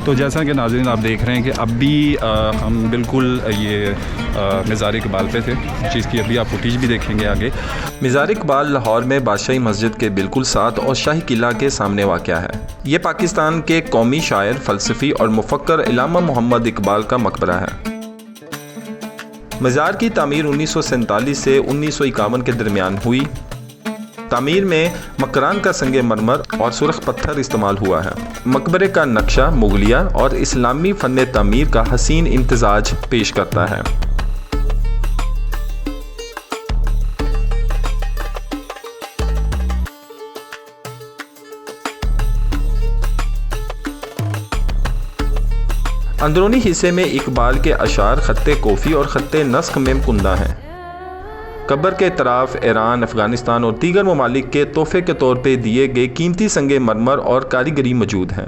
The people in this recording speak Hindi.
तो जैसा कि नाज़रीन आप देख रहे हैं कि अभी हम बिल्कुल ये मज़ार इकबाल पे थे, जिसकी अभी आप फुटेज भी देखेंगे आगे। मज़ार इकबाल लाहौर में बादशाही मस्जिद के बिल्कुल साथ और शाही किला के सामने वाक़या है। ये पाकिस्तान के कौमी शायर, फ़लसफ़ी और मुफ़क्कर इल्लामा मोहम्मद इकबाल का मकबरा है। मज़ार की तामीर 1947 से 1951 के दरमियान हुई। तामीर में मकरान का संगे मरमर और सुर्ख पत्थर इस्तेमाल हुआ है। मकबरे का नक्शा मुगलिया और इस्लामी फ़न तामीर का हसीन इम्तिजाज पेश करता है। अंदरूनी हिस्से में इकबाल के अशार खत्ते कोफ़ी और खत्ते नस्ख में कुंदा हैं। कब्र के तराफ ईरान, अफ़गानिस्तान और दीगर ममालिक के तोहफ़े के तौर पर दिए गए कीमती संगे मरमर और कारीगरी मौजूद हैं।